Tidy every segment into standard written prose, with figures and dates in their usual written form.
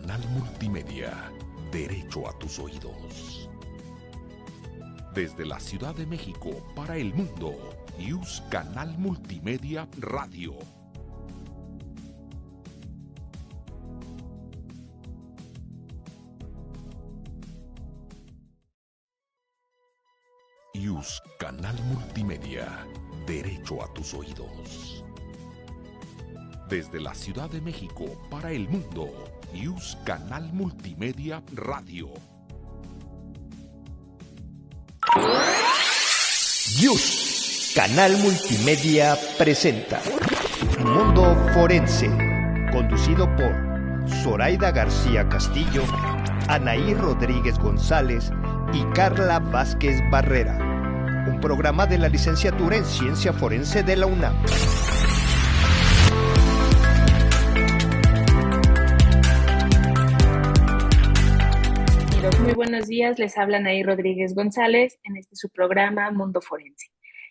Canal Multimedia, derecho a tus oídos. Desde la Ciudad de México para el mundo, News Canal Multimedia Radio. News Canal Multimedia, derecho a tus oídos. Desde la Ciudad de México para el mundo, News Canal Multimedia Radio. News Canal Multimedia presenta Mundo Forense, conducido por Zoraida García Castillo, Anaí Rodríguez González y Carla Vázquez Barrera. Un programa de la licenciatura en Ciencia Forense de la UNAM. Muy buenos días, les habla Anaí Rodríguez González en su programa Mundo Forense.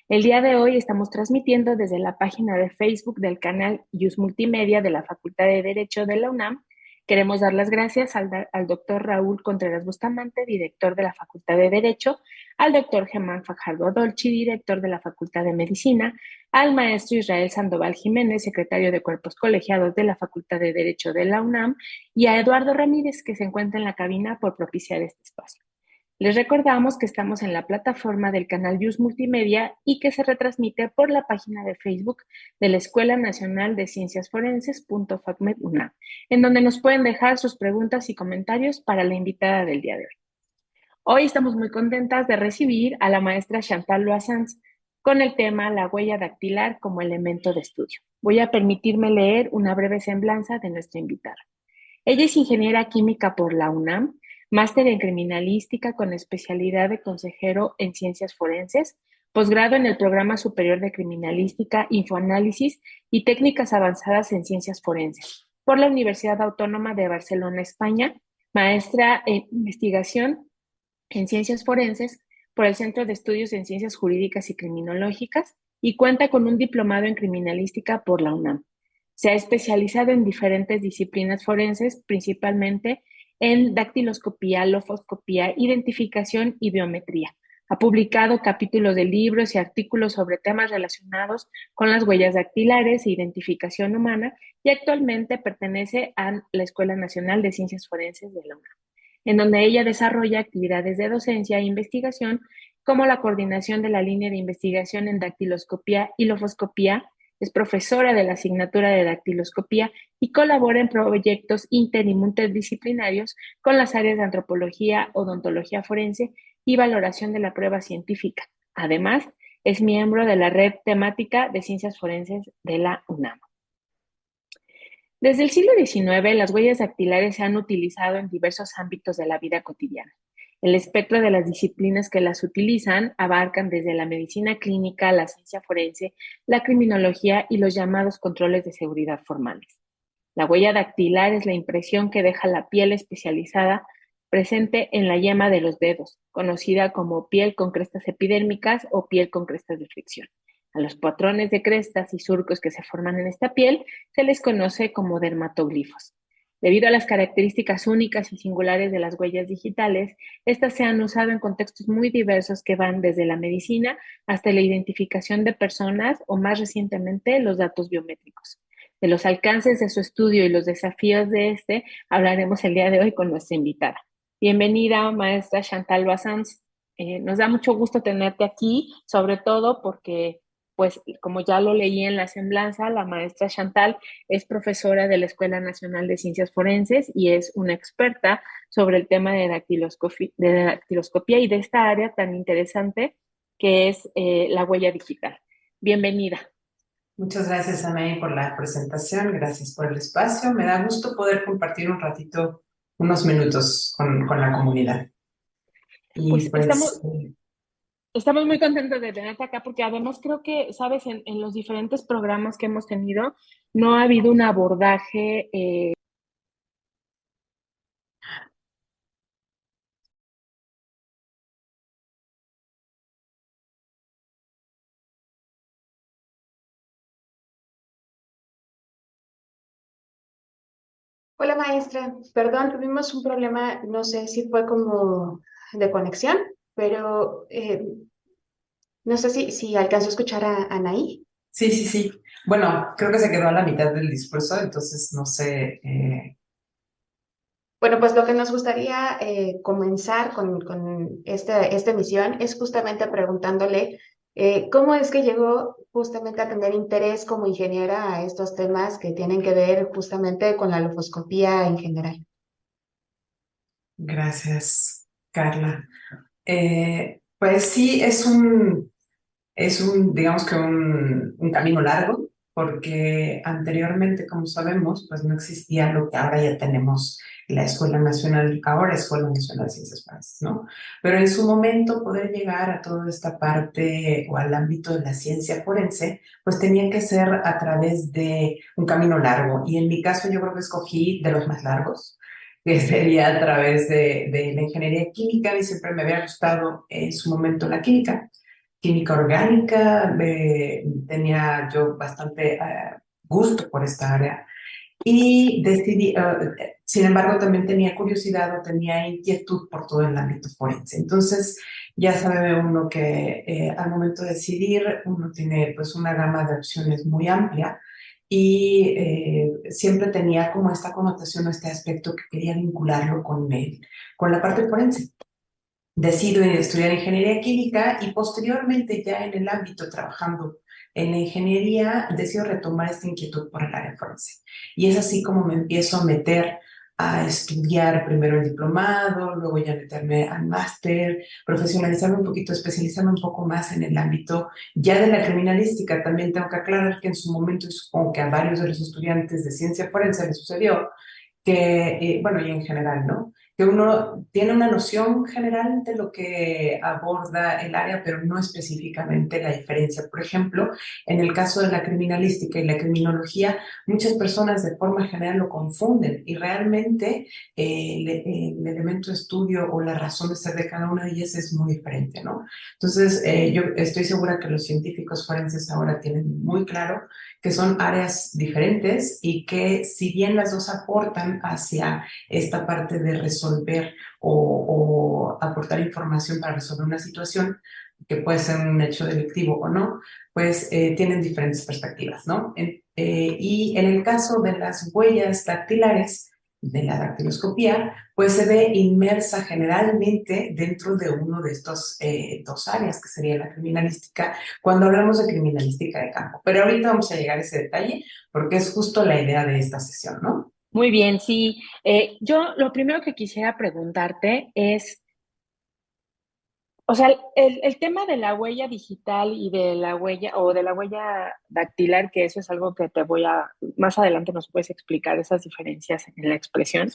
El día de hoy estamos transmitiendo desde la página de Facebook del canal News Multimedia de la Facultad de Derecho de la UNAM. Queremos dar las gracias al doctor Raúl Contreras Bustamante, director de la Facultad de Derecho, al doctor Germán Fajardo Dolci, director de la Facultad de Medicina, al maestro Israel Sandoval Jiménez, secretario de Cuerpos Colegiados de la Facultad de Derecho de la UNAM, y a Eduardo Ramírez, que se encuentra en la cabina por propiciar este espacio. Les recordamos que estamos en la plataforma del canal News Multimedia y que se retransmite por la página de Facebook de la Escuela Nacional de Ciencias Forenses .facmed.unam, en donde nos pueden dejar sus preguntas y comentarios para la invitada del día de hoy. Hoy estamos muy contentas de recibir a la maestra Chantal Loazans con el tema La huella dactilar como elemento de estudio. Voy a permitirme leer una breve semblanza de nuestra invitada. Ella es ingeniera química por la UNAM, máster en criminalística con especialidad de consejero en ciencias forenses, posgrado en el Programa Superior de Criminalística, Infoanálisis y Técnicas Avanzadas en Ciencias Forenses por la Universidad Autónoma de Barcelona, España, maestra en investigación en ciencias forenses por el Centro de Estudios en Ciencias Jurídicas y Criminológicas y cuenta con un diplomado en criminalística por la UNAM. Se ha especializado en diferentes disciplinas forenses, principalmente en dactiloscopía, lofoscopía, identificación y biometría. Ha publicado capítulos de libros y artículos sobre temas relacionados con las huellas dactilares e identificación humana y actualmente pertenece a la Escuela Nacional de Ciencias Forenses de la UNAM, en donde ella desarrolla actividades de docencia e investigación como la coordinación de la línea de investigación en dactiloscopía y lofoscopía. Es profesora de la asignatura de dactiloscopía y colabora en proyectos inter y multidisciplinarios con las áreas de antropología, odontología forense y valoración de la prueba científica. Además, es miembro de la red temática de ciencias forenses de la UNAM. Desde el siglo XIX, las huellas dactilares se han utilizado en diversos ámbitos de la vida cotidiana. El espectro de las disciplinas que las utilizan abarcan desde la medicina clínica, la ciencia forense, la criminología y los llamados controles de seguridad formales. La huella dactilar es la impresión que deja la piel especializada presente en la yema de los dedos, conocida como piel con crestas epidérmicas o piel con crestas de fricción. A los patrones de crestas y surcos que se forman en esta piel se les conoce como dermatoglifos. Debido a las características únicas y singulares de las huellas digitales, estas se han usado en contextos muy diversos que van desde la medicina hasta la identificación de personas o más recientemente los datos biométricos. De los alcances de su estudio y los desafíos de este hablaremos el día de hoy con nuestra invitada. Bienvenida, maestra Chantal Loazans. Nos da mucho gusto tenerte aquí, sobre todo porque, pues, como ya lo leí en la semblanza, la maestra Chantal es profesora de la Escuela Nacional de Ciencias Forenses y es una experta sobre el tema de dactiloscopía y de esta área tan interesante que es la huella digital. Bienvenida. Muchas gracias, Anaí, por la presentación. Gracias por el espacio. Me da gusto poder compartir un ratito, unos minutos con la comunidad. Y pues estamos muy contentos de tenerte acá porque además creo que, sabes, en los diferentes programas que hemos tenido no ha habido un abordaje Hola maestra, perdón, tuvimos un problema, no sé si fue como de conexión, pero no sé si alcanzó a escuchar a Anaí. Sí, sí, sí. Bueno, creo que se quedó a la mitad del discurso, entonces no sé. Bueno, pues lo que nos gustaría comenzar con esta emisión es justamente preguntándole cómo es que llegó justamente a tener interés como ingeniera a estos temas que tienen que ver justamente con la lofoscopía en general. Gracias, Carla. Pues sí, digamos que un camino largo, porque anteriormente, como sabemos, pues no existía lo que ahora ya tenemos, la Escuela Nacional, ahora Escuela Nacional de Ciencias Forenses, ¿no? Pero en su momento poder llegar a toda esta parte o al ámbito de la ciencia forense, pues tenía que ser a través de un camino largo. Y en mi caso yo creo que escogí de los más largos, que sería a través de la ingeniería química, y siempre me había gustado en su momento la química orgánica, tenía yo bastante gusto por esta área y decidí, sin embargo, también tenía curiosidad o tenía inquietud por todo el ámbito forense. Entonces, ya sabe uno que al momento de decidir, uno tiene pues una gama de opciones muy amplia y siempre tenía como esta connotación o este aspecto que quería vincularlo con la parte forense. Decido estudiar ingeniería química y posteriormente ya en el ámbito trabajando en la ingeniería decido retomar esta inquietud por el área forense. Y es así como me empiezo a meter a estudiar primero el diplomado, luego ya meterme al máster, profesionalizarme un poquito, especializarme un poco más en el ámbito ya de la criminalística. También tengo que aclarar que en su momento, y supongo que a varios de los estudiantes de ciencia forense les sucedió, que, bueno, y en general, ¿no? Que uno tiene una noción general de lo que aborda el área, pero no específicamente la diferencia. Por ejemplo, en el caso de la criminalística y la criminología, muchas personas de forma general lo confunden y realmente el elemento de estudio o la razón de ser de cada una de ellas es muy diferente, ¿no? Entonces, yo estoy segura que los científicos forenses ahora tienen muy claro que son áreas diferentes y que si bien las dos aportan hacia esta parte de resolver o aportar información para resolver una situación, que puede ser un hecho delictivo o no, pues tienen diferentes perspectivas, ¿no? Y en el caso de las huellas dactilares, de la dactiloscopía, pues se ve inmersa generalmente dentro de uno de estos dos áreas, que sería la criminalística, cuando hablamos de criminalística de campo. Pero ahorita vamos a llegar a ese detalle porque es justo la idea de esta sesión, ¿no? Muy bien, sí. Yo lo primero que quisiera preguntarte es, o sea, el tema de la huella digital y de la huella o de la huella dactilar, que eso es algo que más adelante nos puedes explicar esas diferencias en la expresión.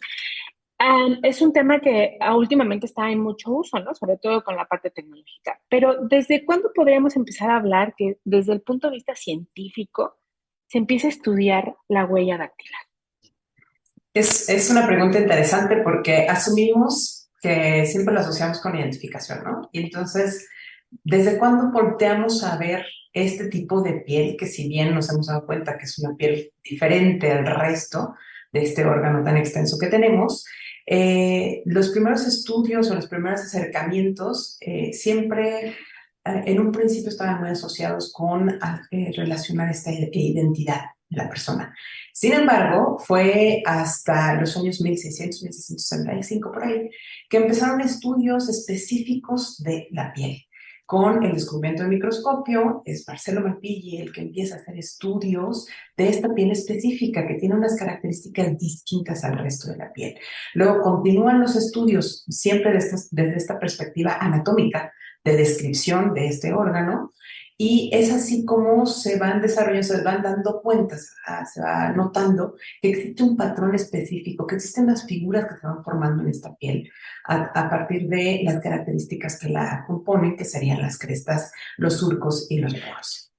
Es un tema que últimamente está en mucho uso, ¿no? Sobre todo con la parte tecnológica. Pero ¿desde cuándo podríamos empezar a hablar que desde el punto de vista científico se empieza a estudiar la huella dactilar? Es una pregunta interesante porque asumimos que siempre lo asociamos con identificación, ¿no? Y entonces, ¿desde cuándo volteamos a ver este tipo de piel que si bien nos hemos dado cuenta que es una piel diferente al resto de este órgano tan extenso que tenemos, los primeros estudios o los primeros acercamientos siempre en un principio estaban muy asociados con relacionar esta identidad de la persona. Sin embargo, fue hasta los años 1600, 1665 por ahí, que empezaron estudios específicos de la piel. Con el descubrimiento del microscopio, es Marcelo Malpighi el que empieza a hacer estudios de esta piel específica que tiene unas características distintas al resto de la piel. Luego continúan los estudios siempre desde esta perspectiva anatómica de descripción de este órgano, y es así como se van desarrollando, se van dando cuentas, se va notando que existe un patrón específico, que existen las figuras que se van formando en esta piel a partir de las características que la componen, que serían las crestas, los surcos y los poros.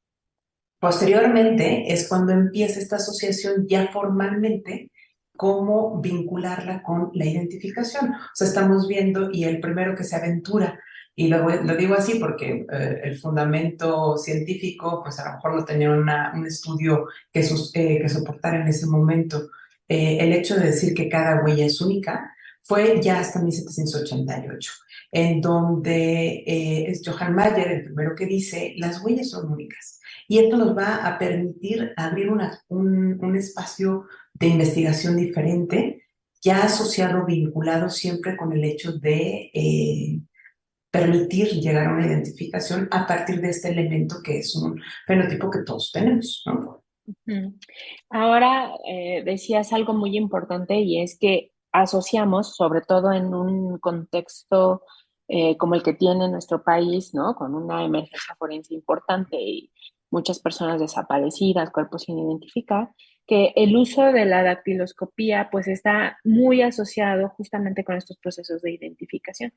Posteriormente es cuando empieza esta asociación ya formalmente, cómo vincularla con la identificación. O sea, estamos viendo, y el primero que se aventura, y lo digo así porque el fundamento científico, pues a lo mejor no tenía un estudio que soportara en ese momento el hecho de decir que cada huella es única fue ya hasta 1788, en donde es Johann Mayer el primero que dice, las huellas son únicas. Y esto nos va a permitir abrir un espacio de investigación diferente, ya asociado, vinculado siempre con el hecho de permitir llegar a una identificación a partir de este elemento que es un fenotipo que todos tenemos, ¿no? Ahora decías algo muy importante y es que asociamos, sobre todo en un contexto como el que tiene nuestro país, ¿no? Con una emergencia forense importante y muchas personas desaparecidas, cuerpos sin identificar, que el uso de la dactiloscopía pues está muy asociado justamente con estos procesos de identificación.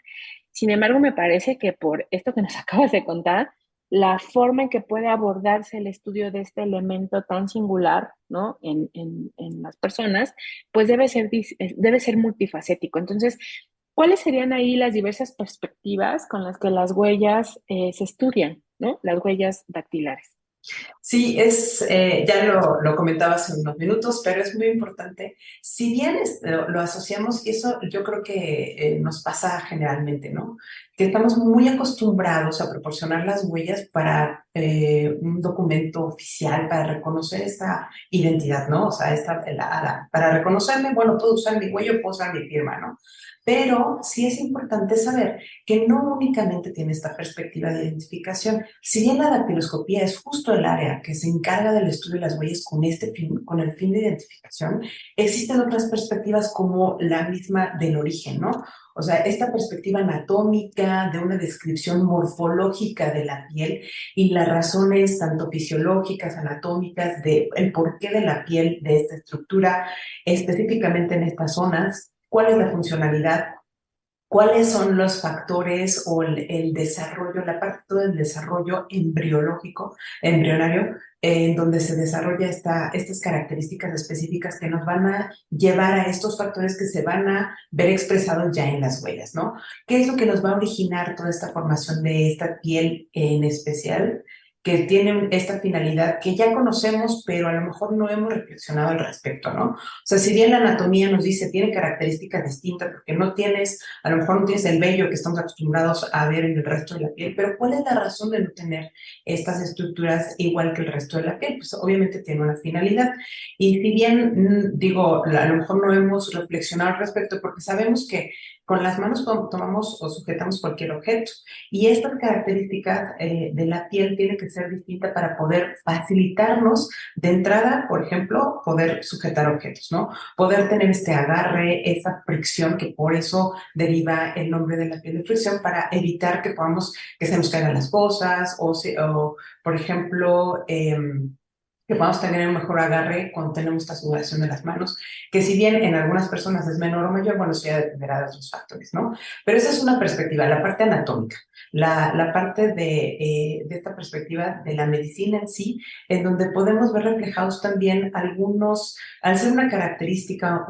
Sin embargo, me parece que por esto que nos acabas de contar, la forma en que puede abordarse el estudio de este elemento tan singular, ¿no? En las personas, pues debe ser multifacético. Entonces, ¿cuáles serían ahí las diversas perspectivas con las que las huellas se estudian, ¿no? Las huellas dactilares. Sí, ya lo comentaba hace unos minutos, pero es muy importante. Si bien lo asociamos, y eso yo creo que nos pasa generalmente, ¿no? Que estamos muy acostumbrados a proporcionar las huellas para un documento oficial, para reconocer esta identidad, ¿no? O sea, para reconocerme, bueno, puedo usar mi huella, puedo usar mi firma, ¿no? Pero sí es importante saber que no únicamente tiene esta perspectiva de identificación. Si bien la dactiloscopía es justo el área que se encarga del estudio de las huellas con el fin de identificación, existen otras perspectivas como la misma del origen, ¿no? O sea, esta perspectiva anatómica de una descripción morfológica de la piel y las razones tanto fisiológicas, anatómicas, de el porqué de la piel, de esta estructura, específicamente en estas zonas, cuál es la funcionalidad, cuáles son los factores o el desarrollo, la parte todo del desarrollo embrionario, en donde se desarrolla estas características específicas que nos van a llevar a estos factores que se van a ver expresados ya en las huellas, ¿no? ¿Qué es lo que nos va a originar toda esta formación de esta piel en especial? Que tiene esta finalidad que ya conocemos, pero a lo mejor no hemos reflexionado al respecto, ¿no? O sea, si bien la anatomía nos dice tiene características distintas, porque a lo mejor no tienes el vello que estamos acostumbrados a ver en el resto de la piel, pero ¿cuál es la razón de no tener estas estructuras igual que el resto de la piel? Pues obviamente tiene una finalidad. Y si bien, digo, a lo mejor no hemos reflexionado al respecto, porque sabemos que con las manos tomamos o sujetamos cualquier objeto. Y estas características de la piel tienen que ser distintas para poder facilitarnos de entrada, por ejemplo, poder sujetar objetos, ¿no? Poder tener este agarre, esa fricción, que por eso deriva el nombre de la piel de fricción, para evitar que se nos caigan las cosas o por ejemplo, que podamos tener un mejor agarre cuando tenemos esta sudoración de las manos, que si bien en algunas personas es menor o mayor, bueno, eso ya dependerá de otros factores, ¿no? Pero esa es una perspectiva, la parte anatómica, la parte de esta perspectiva de la medicina en sí, en donde podemos ver reflejados también al ser una característica,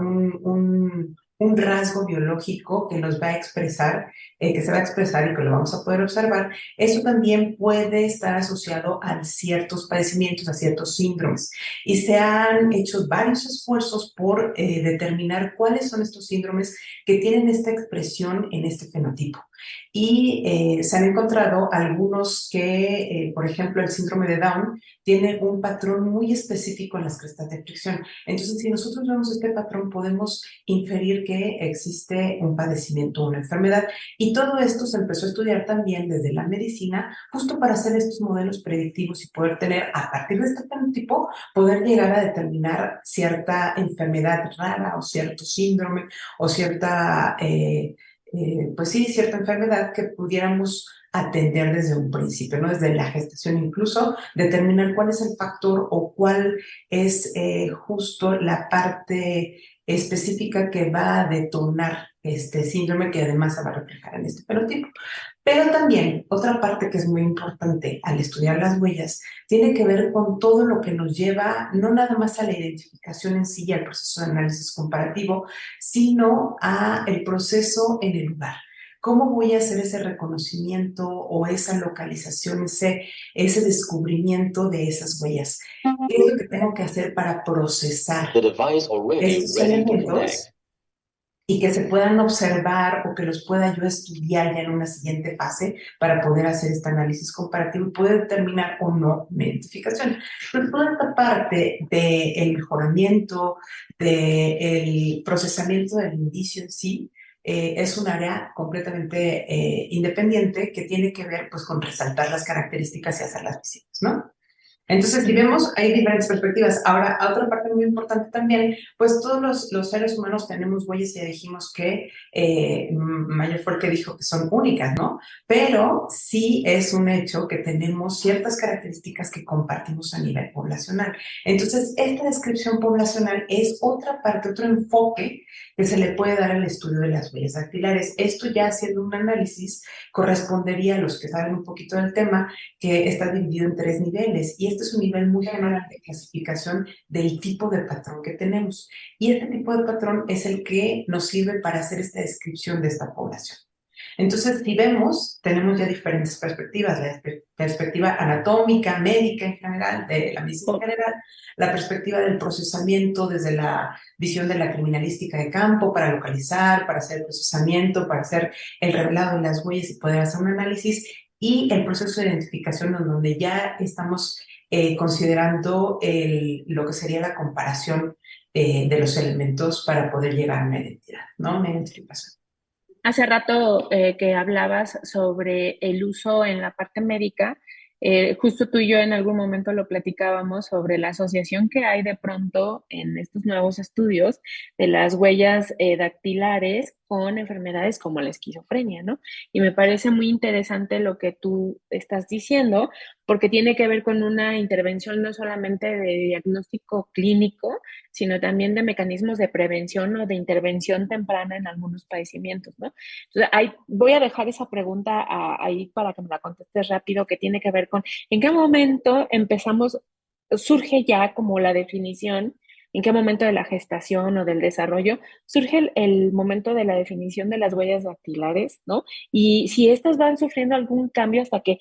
un rasgo biológico que nos va a expresar, que se va a expresar y que lo vamos a poder observar, eso también puede estar asociado a ciertos padecimientos, a ciertos síndromes. Y se han hecho varios esfuerzos por determinar cuáles son estos síndromes que tienen esta expresión en este fenotipo. Y se han encontrado algunos que, por ejemplo, el síndrome de Down tiene un patrón muy específico en las crestas de fricción. Entonces, si nosotros vemos este patrón, podemos inferir que existe un padecimiento, una enfermedad. Y todo esto se empezó a estudiar también desde la medicina, justo para hacer estos modelos predictivos y poder tener, a partir de este fenotipo, poder llegar a determinar cierta enfermedad rara o cierto síndrome o pues sí, cierta enfermedad que pudiéramos atender desde un principio, ¿no? Desde la gestación incluso, determinar cuál es el factor o cuál es justo la parte específica que va a detonar este síndrome, que además se va a reflejar en este fenotipo. Pero también otra parte que es muy importante al estudiar las huellas tiene que ver con todo lo que nos lleva no nada más a la identificación en sí y al proceso de análisis comparativo, sino a el proceso en el lugar. ¿cómo voy a hacer ese reconocimiento o esa localización, ese descubrimiento de esas huellas? ¿Qué es lo que tengo que hacer para procesar estos elementos y que se puedan observar o que los pueda yo estudiar ya en una siguiente fase para poder hacer este análisis comparativo y poder determinar o no una identificación? Pero toda esta parte del mejoramiento, del procesamiento del indicio en sí, es un área completamente independiente que tiene que ver pues con resaltar las características y hacerlas visibles, ¿no? Entonces, si vemos, hay diferentes perspectivas. Ahora, otra parte muy importante también, pues todos los seres humanos tenemos huellas, y ya dijimos que Mayer fue el que dijo que son únicas, ¿no? Pero sí es un hecho que tenemos ciertas características que compartimos a nivel poblacional. Entonces, esta descripción poblacional es otra parte, otro enfoque que se le puede dar al estudio de las huellas dactilares. Esto ya haciendo un análisis correspondería a los que saben un poquito del tema, que está dividido en 3 niveles, y este es un nivel muy general de clasificación del tipo de patrón que tenemos. Y este tipo de patrón es el que nos sirve para hacer esta descripción de esta población. Entonces, si vemos, tenemos ya diferentes perspectivas: la perspectiva anatómica, médica en general, de la medicina en general, la perspectiva del procesamiento desde la visión de la criminalística de campo, para localizar, para hacer el procesamiento, para hacer el revelado de las huellas y poder hacer un análisis, y el proceso de identificación, en donde ya estamos considerando lo que sería la comparación de los elementos para poder llegar a una identidad, ¿no? Una identificación. Hace rato que hablabas sobre el uso en la parte médica, justo tú y yo en algún momento lo platicábamos sobre la asociación que hay de pronto en estos nuevos estudios de las huellas dactilares con enfermedades como la esquizofrenia, ¿no? Y me parece muy interesante lo que tú estás diciendo, porque tiene que ver con una intervención no solamente de diagnóstico clínico, sino también de mecanismos de prevención o de intervención temprana en algunos padecimientos, ¿no? Entonces, voy a dejar esa pregunta ahí para que me la contestes rápido, que tiene que ver con en qué momento surge ya como la definición, en qué momento de la gestación o del desarrollo surge el momento de la definición de las huellas dactilares, ¿no? Y si estas van sufriendo algún cambio hasta que,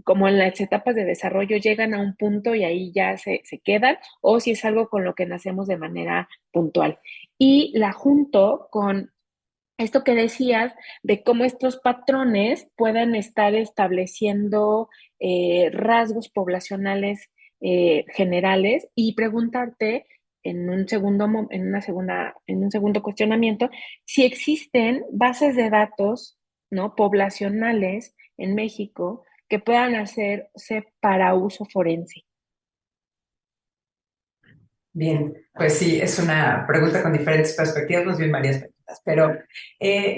como en las etapas de desarrollo, llegan a un punto y ahí ya se quedan, o si es algo con lo que nacemos de manera puntual. Y la junto con esto que decías de cómo estos patrones pueden estar estableciendo rasgos poblacionales generales, y preguntarte en un segundo cuestionamiento si existen bases de datos, ¿no?, poblacionales en México que puedan hacerse para uso forense. Bien, pues sí, es una pregunta con diferentes perspectivas, más bien varias preguntas. Pero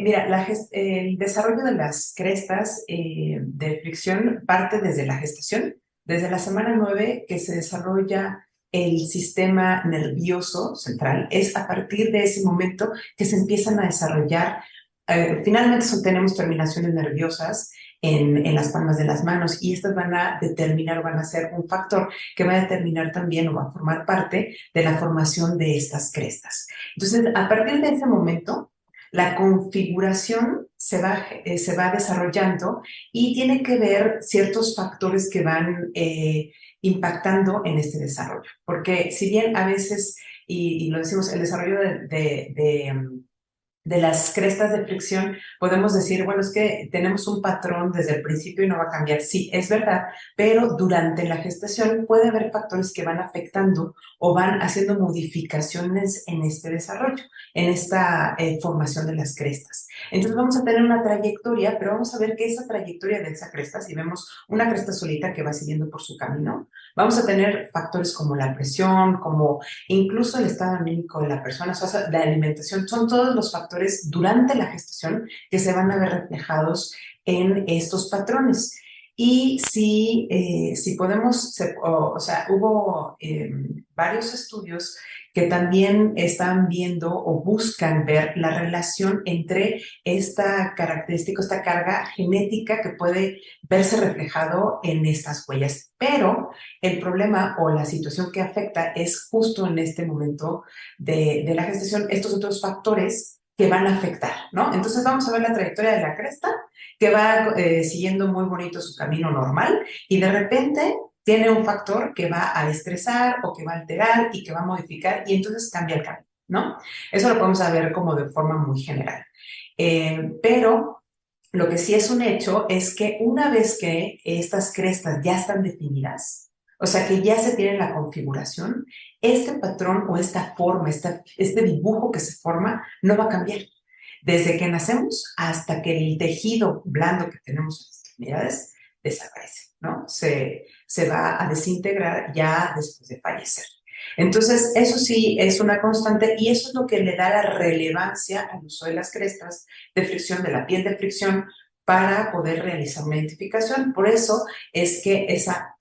mira, el desarrollo de las crestas de fricción parte desde la gestación, desde la semana 9 que se desarrolla el sistema nervioso central. Es a partir de ese momento que se empiezan a desarrollar, finalmente tenemos terminaciones nerviosas en las palmas de las manos, y estas van a determinar, van a ser un factor que va a determinar también o va a formar parte de la formación de estas crestas. Entonces, a partir de ese momento, la configuración se va desarrollando, y tiene que ver ciertos factores que van impactando en este desarrollo. Porque si bien a veces, y lo decimos, el desarrollo de las crestas de fricción, podemos decir, bueno, es que tenemos un patrón desde el principio y no va a cambiar. Sí, es verdad, pero durante la gestación puede haber factores que van afectando o van haciendo modificaciones en este desarrollo, en esta formación de las crestas. Entonces vamos a tener una trayectoria, pero vamos a ver que esa trayectoria de esa cresta, si vemos una cresta solita que va siguiendo por su camino, vamos a tener factores como la presión, como incluso el estado anímico de la persona, o sea, la alimentación. Son todos los factores durante la gestación que se van a ver reflejados en estos patrones. Y si podemos, o sea, hubo varios estudios que también están viendo o buscan ver la relación entre esta característica, esta carga genética que puede verse reflejado en estas huellas. Pero el problema o la situación que afecta es justo en este momento de la gestación estos otros factores que van a afectar, ¿no? Entonces vamos a ver la trayectoria de la cresta, que va siguiendo muy bonito su camino normal, y de repente tiene un factor que va a estresar o que va a alterar y que va a modificar, y entonces cambia el camino, ¿no? Eso lo podemos ver como de forma muy general. Pero lo que sí es un hecho es que una vez que estas crestas ya están definidas, o sea que ya se tiene la configuración, este patrón o esta forma, este dibujo que se forma, no va a cambiar. Desde que nacemos hasta que el tejido blando que tenemos en las extremidades desaparece, ¿no? Se va a desintegrar ya después de fallecer. Entonces, eso sí es una constante y eso es lo que le da la relevancia al uso de las crestas de fricción, de la piel de fricción, para poder realizar una identificación. Por eso es que esa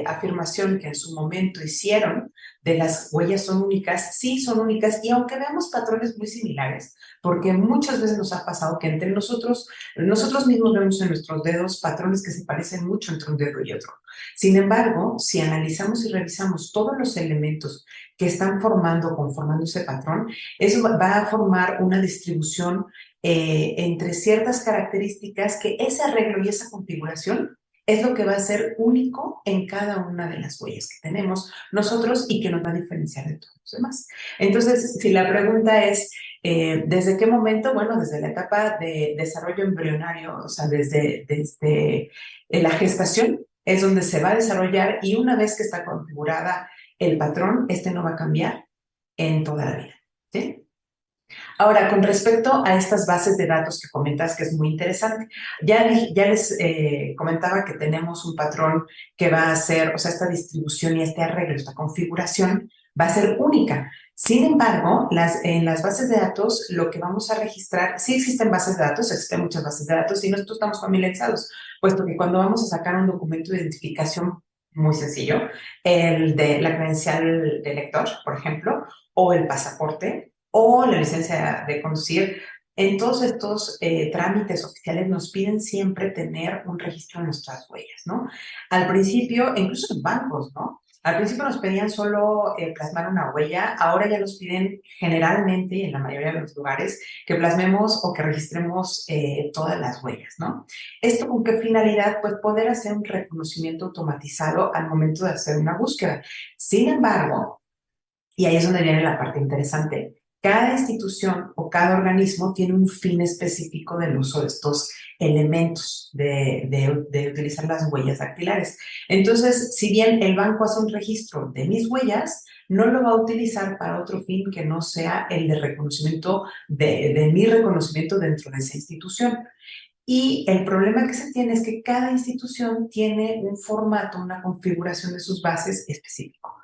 afirmación que en su momento hicieron de las huellas son únicas, sí son únicas, y aunque veamos patrones muy similares, porque muchas veces nos ha pasado que entre nosotros mismos vemos en nuestros dedos patrones que se parecen mucho entre un dedo y otro. Sin embargo, si analizamos y revisamos todos los elementos que están conformando ese patrón, eso va a formar una distribución entre ciertas características que ese arreglo y esa configuración es lo que va a ser único en cada una de las huellas que tenemos nosotros y que nos va a diferenciar de todos los demás. Entonces, si la pregunta es, ¿desde qué momento? Bueno, desde la etapa de desarrollo embrionario, o sea, desde la gestación, es donde se va a desarrollar, y una vez que está configurada el patrón, este no va a cambiar en toda la vida, ¿sí? Ahora, con respecto a estas bases de datos que comentas, que es muy interesante, ya les comentaba que tenemos un patrón que va a ser, o sea, esta distribución y este arreglo, esta configuración, va a ser única. Sin embargo, en las bases de datos, lo que vamos a registrar, sí existen bases de datos, existen muchas bases de datos, y nosotros estamos familiarizados, puesto que cuando vamos a sacar un documento de identificación muy sencillo, el de la credencial de lector, por ejemplo, o el pasaporte, o la licencia de conducir, en todos estos trámites oficiales nos piden siempre tener un registro de nuestras huellas, ¿no? Al principio, incluso en bancos, ¿no? Al principio nos pedían solo plasmar una huella, ahora ya nos piden generalmente, y en la mayoría de los lugares, que plasmemos o que registremos todas las huellas, ¿no? ¿Esto con qué finalidad? Pues poder hacer un reconocimiento automatizado al momento de hacer una búsqueda. Sin embargo, y ahí es donde viene la parte interesante, cada institución o cada organismo tiene un fin específico del uso de estos elementos de utilizar las huellas dactilares. Entonces, si bien el banco hace un registro de mis huellas, no lo va a utilizar para otro fin que no sea el de reconocimiento de mi reconocimiento dentro de esa institución. Y el problema que se tiene es que cada institución tiene un formato, una configuración de sus bases específico.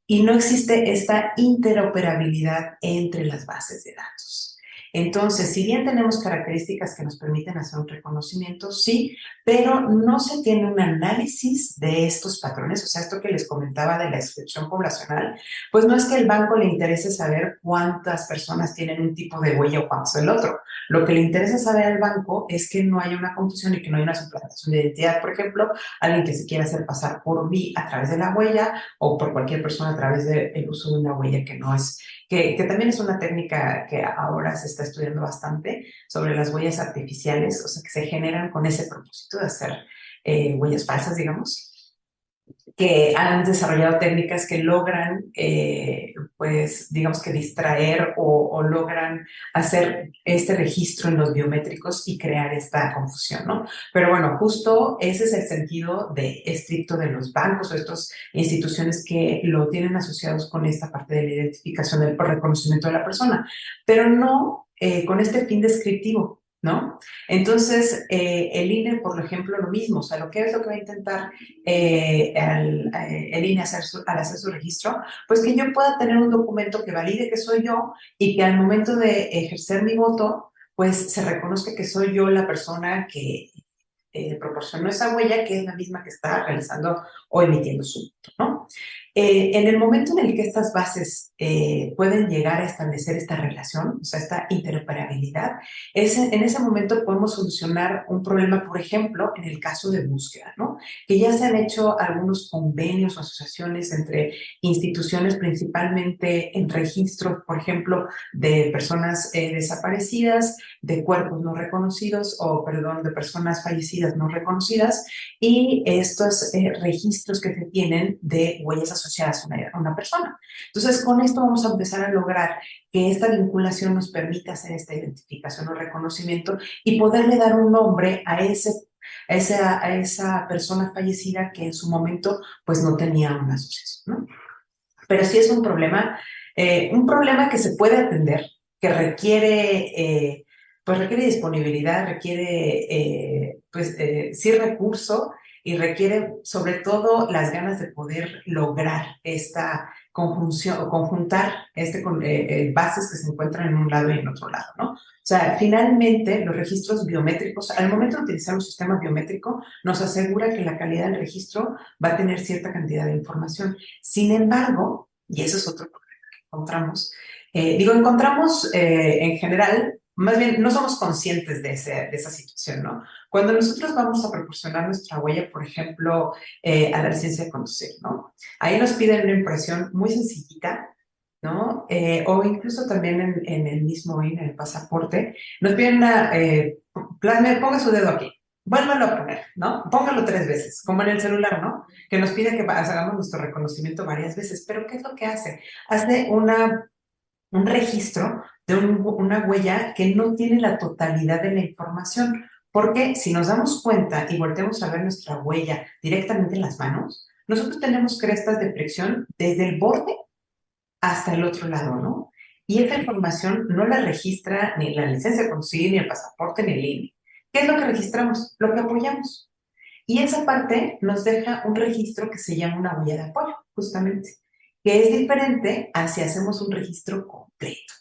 Y no existe esta interoperabilidad entre las bases de datos. Entonces, si bien tenemos características que nos permiten hacer un reconocimiento, sí, pero no se tiene un análisis de estos patrones. O sea, esto que les comentaba de la inscripción poblacional, pues no es que al banco le interese saber cuántas personas tienen un tipo de huella o cuántos el otro. Lo que le interesa saber al banco es que no haya una confusión y que no haya una suplantación de identidad. Por ejemplo, alguien que se quiera hacer pasar por mí a través de la huella, o por cualquier persona a través del uso de una huella que no es, que también es una técnica que ahora se está estudiando bastante, sobre las huellas artificiales, o sea, que se generan con ese propósito de hacer huellas falsas, digamos, que han desarrollado técnicas que logran, pues, digamos que distraer o logran hacer este registro en los biométricos y crear esta confusión, ¿no? Pero bueno, justo ese es el sentido estricto de los bancos o estas instituciones que lo tienen asociados con esta parte de la identificación del reconocimiento de la persona, pero no con este fin descriptivo, ¿no? Entonces, el INE, por ejemplo, lo mismo, o sea, lo que va a intentar el INE al hacer su registro, pues que yo pueda tener un documento que valide que soy yo y que al momento de ejercer mi voto, pues se reconozca que soy yo la persona proporcionó esa huella, que es la misma que está realizando o emitiendo su voto, ¿no? En el momento en el que estas bases pueden llegar a establecer esta relación, o sea, esta interoperabilidad, en ese momento podemos solucionar un problema, por ejemplo, en el caso de búsqueda, ¿no? Que ya se han hecho algunos convenios o asociaciones entre instituciones, principalmente en registros, por ejemplo, de personas desaparecidas, de cuerpos no reconocidos, o perdón, de personas fallecidas no reconocidas, y estos registros que se tienen de huellas asociadas a una persona. Entonces, con esto vamos a empezar a lograr que esta vinculación nos permita hacer esta identificación o reconocimiento y poderle dar un nombre a esa persona fallecida que en su momento pues no tenía una asociación, ¿no? Pero sí es un problema que se puede atender, que requiere disponibilidad, requiere sí recurso, y requiere sobre todo las ganas de poder lograr esta conjunción o conjuntar bases que se encuentran en un lado y en otro lado, ¿no? O sea, finalmente los registros biométricos, al momento de utilizar un sistema biométrico, nos asegura que la calidad del registro va a tener cierta cantidad de información. Sin embargo, y eso es otro problema que encontramos, en general, más bien no somos conscientes de esa situación, ¿no? Cuando nosotros vamos a proporcionar nuestra huella, por ejemplo, a la licencia de conducir, ¿no? Ahí nos piden una impresión muy sencillita, ¿no? O incluso también en el mismo INE, en el pasaporte, nos piden ponga su dedo aquí, vuélvalo a poner, ¿no? Póngalo 3 veces, como en el celular, ¿no? Que nos pide que hagamos nuestro reconocimiento varias veces. Pero ¿qué es lo que hace? Hace un registro de una huella que no tiene la totalidad de la información. Porque si nos damos cuenta y volteamos a ver nuestra huella directamente en las manos, nosotros tenemos crestas de fricción desde el borde hasta el otro lado, ¿no? Y esta información no la registra ni la licencia de conducir, ni el pasaporte, ni el INE. ¿Qué es lo que registramos? Lo que apoyamos. Y esa parte nos deja un registro que se llama una huella de apoyo, justamente, que es diferente a si hacemos un registro completo.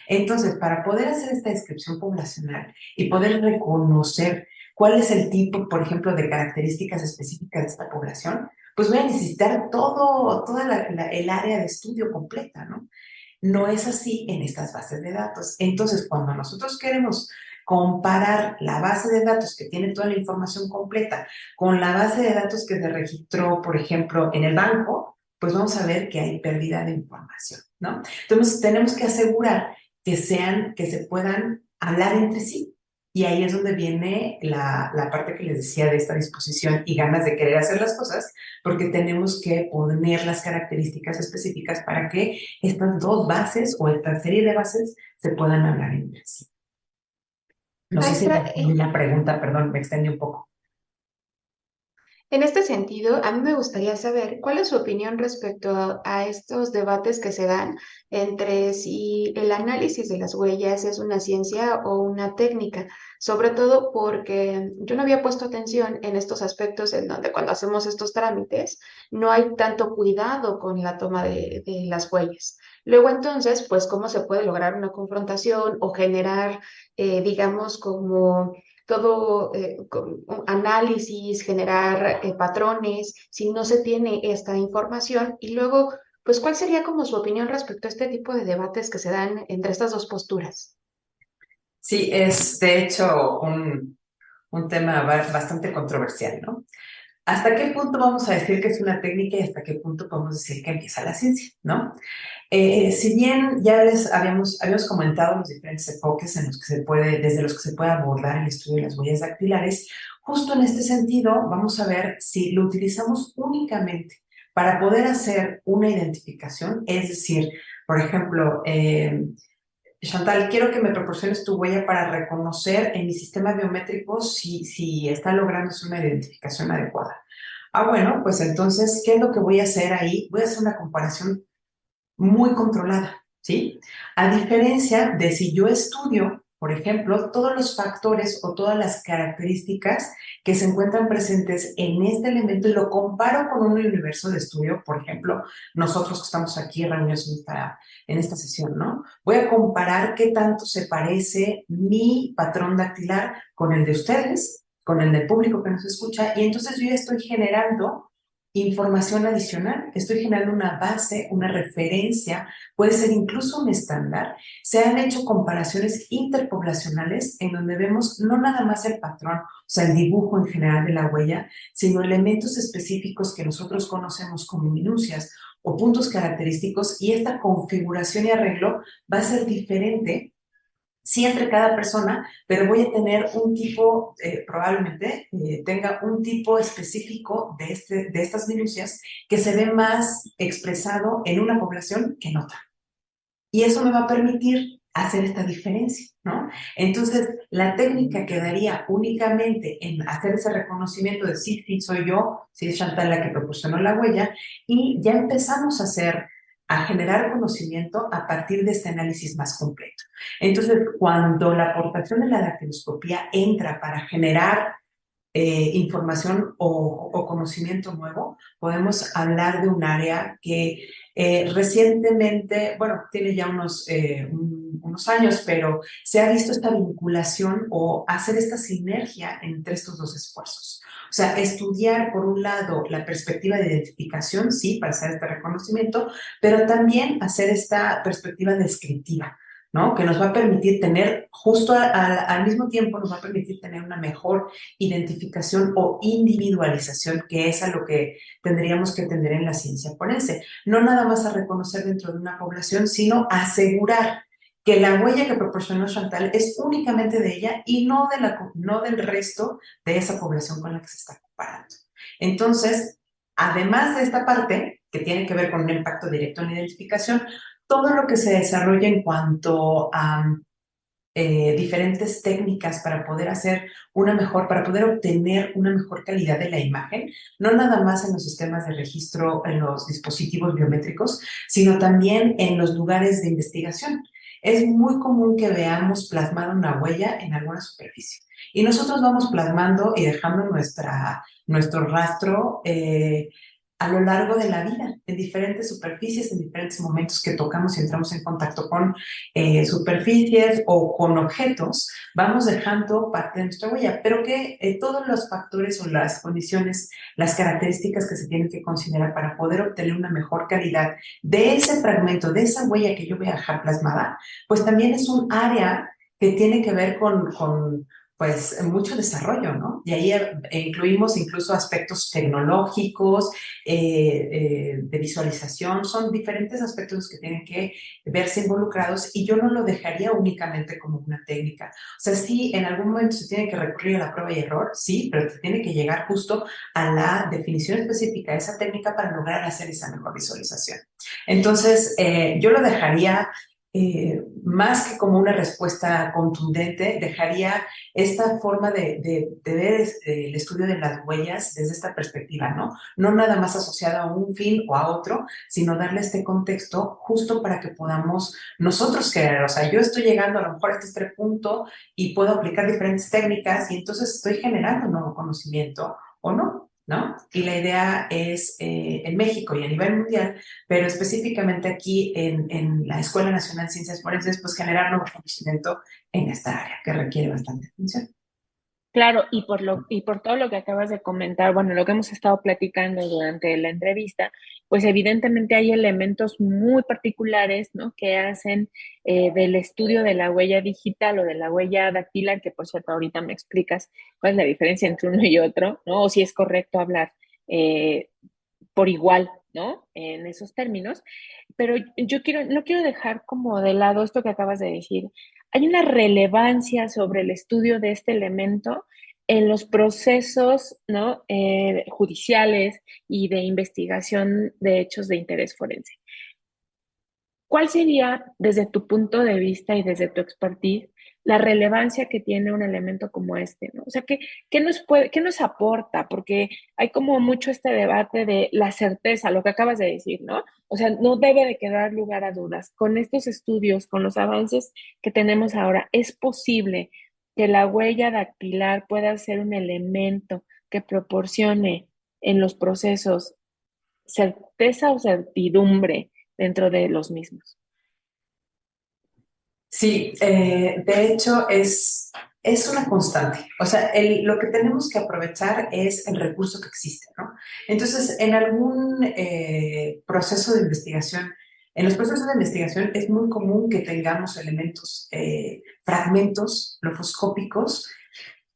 Entonces, para poder hacer esta descripción poblacional y poder reconocer cuál es el tipo, por ejemplo, de características específicas de esta población, pues voy a necesitar toda el área de estudio completa, ¿no? No es así en estas bases de datos. Entonces, cuando nosotros queremos comparar la base de datos que tiene toda la información completa con la base de datos que se registró, por ejemplo, en el banco, pues vamos a ver que hay pérdida de información, ¿no? Entonces, tenemos que asegurar que se puedan hablar entre sí. Y ahí es donde viene la parte que les decía de esta disposición y ganas de querer hacer las cosas, porque tenemos que poner las características específicas para que estas dos bases o esta serie de bases se puedan hablar entre sí. No sé si Maestra, una pregunta, perdón, me extendí un poco. en este sentido, a mí me gustaría saber cuál es su opinión respecto a estos debates que se dan entre si el análisis de las huellas es una ciencia o una técnica, sobre todo porque yo no había puesto atención en estos aspectos en donde cuando hacemos estos trámites no hay tanto cuidado con la toma de las huellas. Luego entonces, pues, ¿cómo se puede lograr una confrontación o generar, digamos, como todo un análisis, generar patrones, si no se tiene esta información? Y luego, pues, ¿cuál sería como su opinión respecto a este tipo de debates que se dan entre estas dos posturas? Sí, es de hecho un tema bastante controversial, ¿no? ¿Hasta qué punto vamos a decir que es una técnica y hasta qué punto podemos decir que empieza la ciencia, ¿no? Si bien ya les habíamos comentado los diferentes enfoques en los que desde los que se puede abordar el estudio de las huellas dactilares, justo en este sentido vamos a ver si lo utilizamos únicamente para poder hacer una identificación, es decir, por ejemplo, Chantal, quiero que me proporciones tu huella para reconocer en mi sistema biométrico si está lográndose una identificación adecuada. Bueno, pues entonces, ¿qué es lo que voy a hacer ahí? Voy a hacer una comparación muy controlada, ¿sí? A diferencia de si yo estudio, por ejemplo, todos los factores o todas las características que se encuentran presentes en este elemento y lo comparo con un universo de estudio, por ejemplo, nosotros que estamos aquí reunidos en esta sesión, ¿no? Voy a comparar qué tanto se parece mi patrón dactilar con el de ustedes con el del público que nos escucha, y entonces yo ya estoy generando información adicional, estoy generando una base, una referencia, puede ser incluso un estándar. Se han hecho comparaciones interpoblacionales en donde vemos no nada más el patrón, o sea, el dibujo en general de la huella, sino elementos específicos que nosotros conocemos como minucias o puntos característicos, y esta configuración y arreglo va a ser diferente sí entre cada persona, pero voy a tener un tipo, probablemente tenga un tipo específico de estas minucias que se ve más expresado en una población que en otra. Y eso me va a permitir hacer esta diferencia, ¿no? Entonces, la técnica quedaría únicamente en hacer ese reconocimiento de sí, sí, soy yo, sí es Chantal la que proporcionó la huella, y ya empezamos a generar conocimiento a partir de este análisis más completo. Entonces, cuando la aportación de la dactiloscopía entra para generar información o conocimiento nuevo, podemos hablar de un área que recientemente, bueno, tiene ya unos años, pero se ha visto esta vinculación o hacer esta sinergia entre estos dos esfuerzos. O sea, estudiar, por un lado, la perspectiva de identificación, sí, para hacer este reconocimiento, pero también hacer esta perspectiva descriptiva, ¿no? Que nos va a permitir tener, justo al mismo tiempo, nos va a permitir tener una mejor identificación o individualización, que es a lo que tendríamos que tener en la ciencia forense. No nada más a reconocer dentro de una población, sino a asegurar que la huella que proporcionó Chantal es únicamente de ella y no del resto de esa población con la que se está comparando. Entonces, además de esta parte, que tiene que ver con un impacto directo en la identificación, todo lo que se desarrolla en cuanto a diferentes técnicas para poder para poder obtener una mejor calidad de la imagen, no nada más en los sistemas de registro, en los dispositivos biométricos, sino también en los lugares de investigación. Es muy común que veamos plasmada una huella en alguna superficie y nosotros vamos plasmando y dejando nuestro rastro a lo largo de la vida, en diferentes superficies, en diferentes momentos que tocamos y entramos en contacto con superficies o con objetos, vamos dejando parte de nuestra huella, pero que todos los factores o las condiciones, las características que se tienen que considerar para poder obtener una mejor calidad de ese fragmento, de esa huella que yo voy a dejar plasmada, pues también es un área que tiene que ver con pues mucho desarrollo, ¿no? Y ahí incluimos incluso aspectos tecnológicos, de visualización, son diferentes aspectos que tienen que verse involucrados, y yo no lo dejaría únicamente como una técnica. O sea, sí, en algún momento se tiene que recurrir a la prueba y error, sí, pero se tiene que llegar justo a la definición específica de esa técnica para lograr hacer esa mejor visualización. Entonces, yo lo dejaría más que como una respuesta contundente, dejaría esta forma de ver el estudio de las huellas desde esta perspectiva, ¿no? No nada más asociada a un fin o a otro, sino darle este contexto justo para que podamos nosotros crear. O sea, yo estoy llegando a lo mejor a este punto y puedo aplicar diferentes técnicas y entonces estoy generando nuevo conocimiento o no, ¿no? Y la idea es en México y a nivel mundial, pero específicamente aquí en la Escuela Nacional de Ciencias Forenses, pues generar nuevo conocimiento en esta área que requiere bastante atención. Claro, y por todo lo que acabas de comentar, bueno, lo que hemos estado platicando durante la entrevista, pues evidentemente hay elementos muy particulares, ¿no? Que hacen del estudio de la huella digital o de la huella dactilar, que por cierto ahorita me explicas cuál es la diferencia entre uno y otro, ¿no? O si es correcto hablar eh, por igual, ¿no? En esos términos. Pero no quiero dejar como de lado esto que acabas de decir. Hay una relevancia sobre el estudio de este elemento en los procesos, ¿no? Judiciales y de investigación de hechos de interés forense. ¿Cuál sería, desde tu punto de vista y desde tu expertise, la relevancia que tiene un elemento como este, ¿no? O sea, qué nos aporta? Porque hay como mucho este debate de la certeza, lo que acabas de decir, ¿no? O sea, no debe de quedar lugar a dudas. Con estos estudios, con los avances que tenemos ahora, ¿es posible que la huella dactilar pueda ser un elemento que proporcione en los procesos certeza o certidumbre dentro de los mismos? Sí, de hecho es es una constante. O sea, lo que tenemos que aprovechar es el recurso que existe, ¿no? Entonces, en algún proceso de investigación, en los procesos de investigación es muy común que tengamos elementos, fragmentos lofoscópicos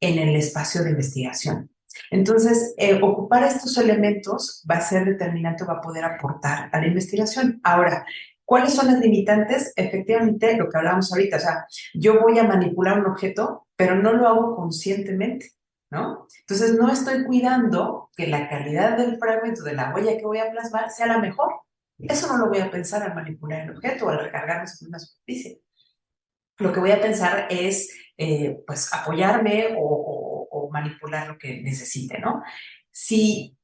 en el espacio de investigación. Entonces, ocupar estos elementos va a ser determinante, va a poder aportar a la investigación. Ahora, ¿cuáles son las limitantes? Efectivamente, lo que hablábamos ahorita, o sea, yo voy a manipular un objeto, pero no lo hago conscientemente, ¿no? Entonces, no estoy cuidando que la calidad del fragmento de la huella que voy a plasmar sea la mejor. Eso no lo voy a pensar al manipular el objeto o al recargarme sobre una superficie. Lo que voy a pensar es, pues, apoyarme o manipular lo que necesite, ¿no? Si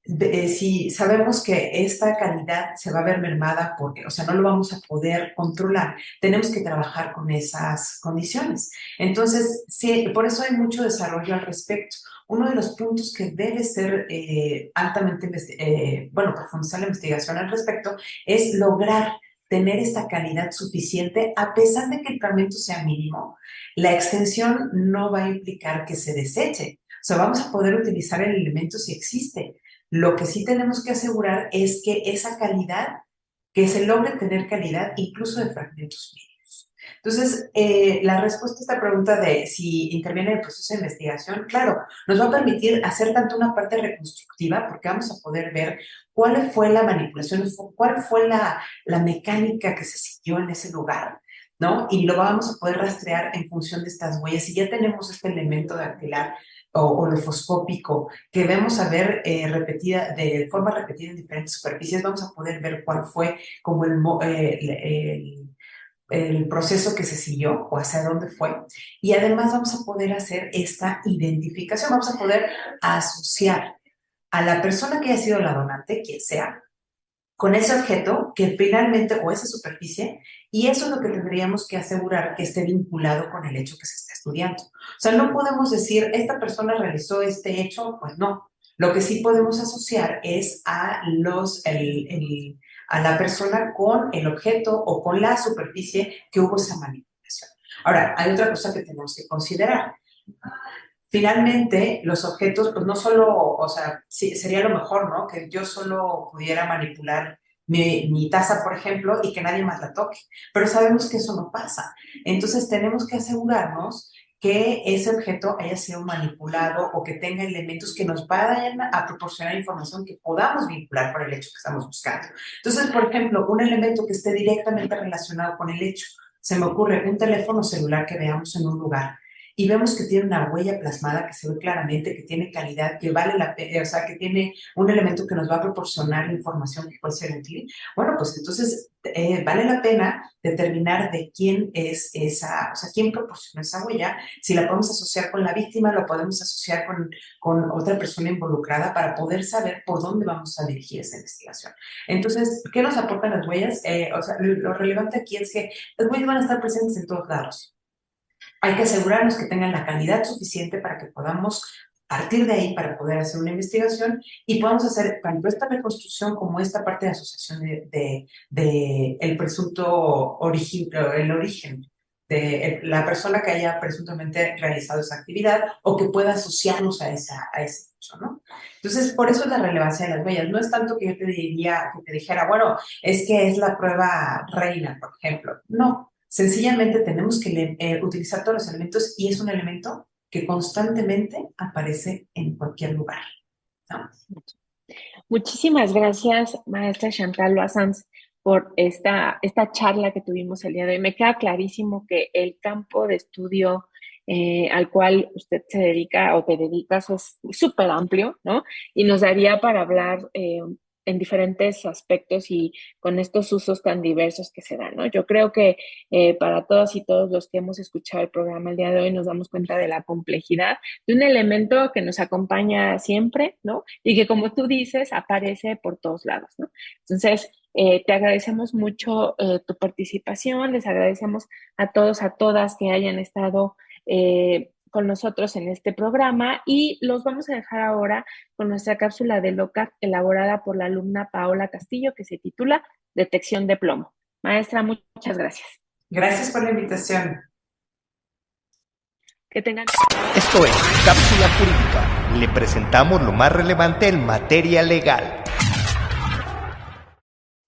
sabemos que esta calidad se va a ver mermada porque, o sea, no lo vamos a poder controlar, tenemos que trabajar con esas condiciones. Entonces, sí, por eso hay mucho desarrollo al respecto. Uno de los puntos que debe ser altamente, bueno, profundizar la investigación al respecto es lograr tener esta calidad suficiente, a pesar de que el fragmento sea mínimo, la extensión no va a implicar que se deseche. O sea, vamos a poder utilizar el elemento si existe. Lo que sí tenemos que asegurar es que esa calidad, que se logre tener calidad incluso de fragmentos mínimos. Entonces, la respuesta a esta pregunta de si interviene el proceso de investigación, claro, nos va a permitir hacer tanto una parte reconstructiva, porque vamos a poder ver cuál fue la manipulación, cuál fue la mecánica que se siguió en ese lugar, ¿no? Y lo vamos a poder rastrear en función de estas huellas. Si ya tenemos este elemento dactilar o lefoscópico que vemos a ver repetida, de forma repetida en diferentes superficies, vamos a poder ver cuál fue como el proceso que se siguió o hacia dónde fue. Y además vamos a poder hacer esta identificación, vamos a poder asociar a la persona que haya sido la donante, quien sea, con ese objeto que finalmente, o esa superficie, y eso es lo que tendríamos que asegurar que esté vinculado con el hecho que se está estudiando. O sea, no podemos decir, esta persona realizó este hecho, pues no. Lo que sí podemos asociar es a la persona con el objeto o con la superficie que hubo esa manipulación. Ahora, hay otra cosa que tenemos que considerar. Finalmente, los objetos, pues no solo, o sea, sí, sería lo mejor, ¿no? Que yo solo pudiera manipular mi taza, por ejemplo, y que nadie más la toque. Pero sabemos que eso no pasa. Entonces, tenemos que asegurarnos que ese objeto haya sido manipulado o que tenga elementos que nos vayan a proporcionar información que podamos vincular con el hecho que estamos buscando. Entonces, por ejemplo, un elemento que esté directamente relacionado con el hecho. Se me ocurre un teléfono celular que veamos en un lugar y vemos que tiene una huella plasmada que se ve claramente, que tiene calidad, que vale la pena, o sea, que tiene un elemento que nos va a proporcionar información que puede ser útil, bueno, pues entonces vale la pena determinar de quién es esa, o sea, quién proporcionó esa huella, si la podemos asociar con la víctima, lo podemos asociar con otra persona involucrada para poder saber por dónde vamos a dirigir esa investigación. Entonces, ¿qué nos aportan las huellas? O sea, lo relevante aquí es que las huellas van a estar presentes en todos lados. Hay que asegurarnos que tengan la calidad suficiente para que podamos partir de ahí para poder hacer una investigación y podamos hacer tanto esta reconstrucción como esta parte de asociación de el presunto origen, el origen de la persona que haya presuntamente realizado esa actividad o que pueda asociarnos a ese hecho, ¿no? Entonces, por eso es la relevancia de las huellas. No es tanto que yo te dijera, bueno, es que es la prueba reina, por ejemplo. No, sencillamente tenemos que utilizar todos los elementos y es un elemento que constantemente aparece en cualquier lugar, ¿no? Muchísimas gracias, maestra Chantal Loazans, por esta charla que tuvimos el día de hoy. Me queda clarísimo que el campo de estudio al cual usted se dedica o te dedicas es súper amplio, ¿no? Y nos daría para hablar en diferentes aspectos y con estos usos tan diversos que se dan, ¿no? Yo creo que para todas y todos los que hemos escuchado el programa el día de hoy nos damos cuenta de la complejidad de un elemento que nos acompaña siempre, ¿no? Y que, como tú dices, aparece por todos lados, ¿no? Entonces, te agradecemos mucho tu participación, les agradecemos a todos, a todas que hayan estado con nosotros en este programa y los vamos a dejar ahora con nuestra cápsula de LOCAC elaborada por la alumna Paola Castillo que se titula Detección de plomo. Maestra, muchas gracias. Gracias por la invitación. Que tengan... Esto es Cápsula Jurídica. Le presentamos lo más relevante en materia legal.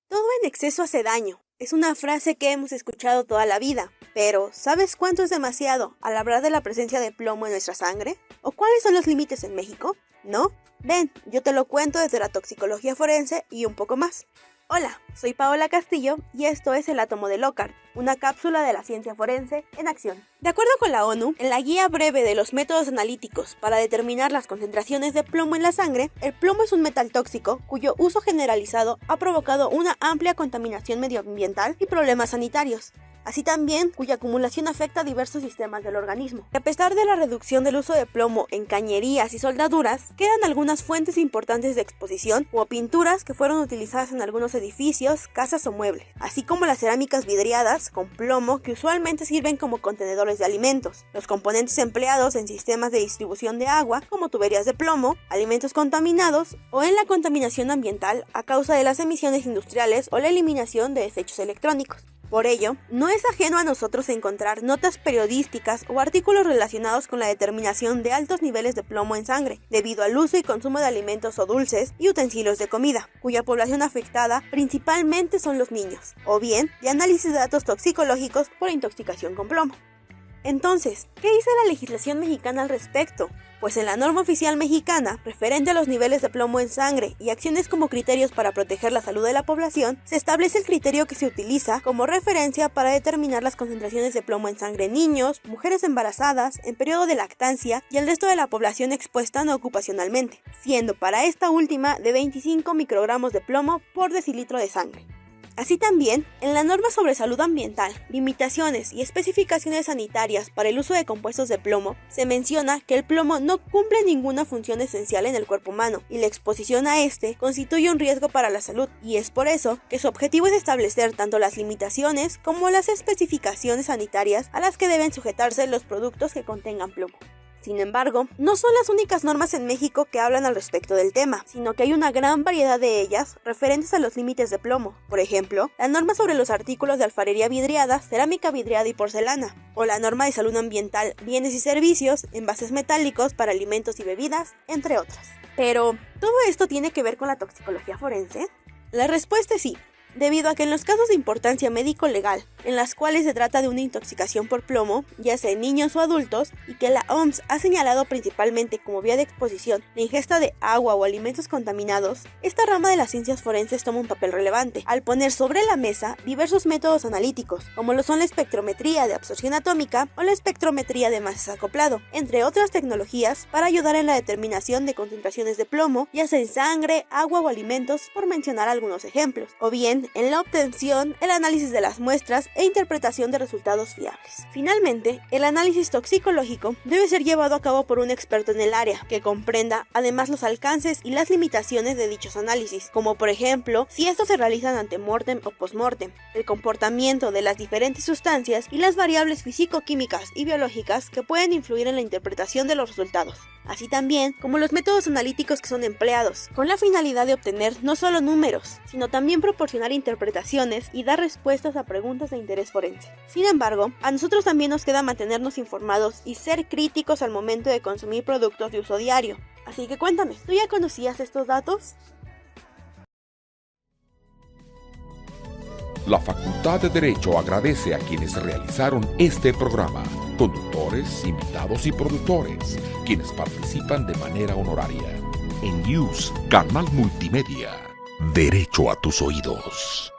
Todo en exceso hace daño. Es una frase que hemos escuchado toda la vida. Pero, ¿sabes cuánto es demasiado al hablar de la presencia de plomo en nuestra sangre? ¿O cuáles son los límites en México? ¿No? Ven, yo te lo cuento desde la toxicología forense y un poco más. Hola, soy Paola Castillo y esto es el átomo de Lockhart, una cápsula de la ciencia forense en acción. De acuerdo con la ONU, en la guía breve de los métodos analíticos para determinar las concentraciones de plomo en la sangre, el plomo es un metal tóxico cuyo uso generalizado ha provocado una amplia contaminación medioambiental y problemas sanitarios, así también cuya acumulación afecta a diversos sistemas del organismo. Y a pesar de la reducción del uso de plomo en cañerías y soldaduras, quedan algunas fuentes importantes de exposición o pinturas que fueron utilizadas en algunos edificios, casas o muebles, así como las cerámicas vidriadas con plomo que usualmente sirven como contenedores de alimentos, los componentes empleados en sistemas de distribución de agua como tuberías de plomo, alimentos contaminados o en la contaminación ambiental a causa de las emisiones industriales o la eliminación de desechos electrónicos. Por ello, no es ajeno a nosotros encontrar notas periodísticas o artículos relacionados con la determinación de altos niveles de plomo en sangre, debido al uso y consumo de alimentos o dulces y utensilios de comida, cuya población afectada principalmente son los niños, o bien de análisis de datos toxicológicos por intoxicación con plomo. Entonces, ¿qué dice la legislación mexicana al respecto? Pues en la norma oficial mexicana, referente a los niveles de plomo en sangre y acciones como criterios para proteger la salud de la población, se establece el criterio que se utiliza como referencia para determinar las concentraciones de plomo en sangre en niños, mujeres embarazadas, en periodo de lactancia y el resto de la población expuesta no ocupacionalmente, siendo para esta última de 25 microgramos de plomo por decilitro de sangre. Así también, en la norma sobre salud ambiental, limitaciones y especificaciones sanitarias para el uso de compuestos de plomo, se menciona que el plomo no cumple ninguna función esencial en el cuerpo humano y la exposición a este constituye un riesgo para la salud, y es por eso que su objetivo es establecer tanto las limitaciones como las especificaciones sanitarias a las que deben sujetarse los productos que contengan plomo. Sin embargo, no son las únicas normas en México que hablan al respecto del tema, sino que hay una gran variedad de ellas referentes a los límites de plomo. Por ejemplo, la norma sobre los artículos de alfarería vidriada, cerámica vidriada y porcelana, o la norma de salud ambiental, bienes y servicios, envases metálicos para alimentos y bebidas, entre otras. Pero, ¿todo esto tiene que ver con la toxicología forense? La respuesta es sí. Debido a que en los casos de importancia médico-legal, en las cuales se trata de una intoxicación por plomo, ya sea en niños o adultos, y que la OMS ha señalado principalmente como vía de exposición la ingesta de agua o alimentos contaminados, esta rama de las ciencias forenses toma un papel relevante, al poner sobre la mesa diversos métodos analíticos, como lo son la espectrometría de absorción atómica o la espectrometría de masas acoplado, entre otras tecnologías para ayudar en la determinación de concentraciones de plomo, ya sea en sangre, agua o alimentos, por mencionar algunos ejemplos, o bien en la obtención, el análisis de las muestras e interpretación de resultados fiables. Finalmente, el análisis toxicológico debe ser llevado a cabo por un experto en el área, que comprenda además los alcances y las limitaciones de dichos análisis, como por ejemplo, si estos se realizan ante-mortem o post-mortem, el comportamiento de las diferentes sustancias y las variables físico-químicas y biológicas que pueden influir en la interpretación de los resultados, así también como los métodos analíticos que son empleados, con la finalidad de obtener no solo números, sino también proporcionar interpretaciones y dar respuestas a preguntas de interés forense. Sin embargo, a nosotros también nos queda mantenernos informados y ser críticos al momento de consumir productos de uso diario. Así que cuéntame, ¿tú ya conocías estos datos? La Facultad de Derecho agradece a quienes realizaron este programa, conductores, invitados y productores, quienes participan de manera honoraria. En News, Canal Multimedia. Derecho a tus oídos.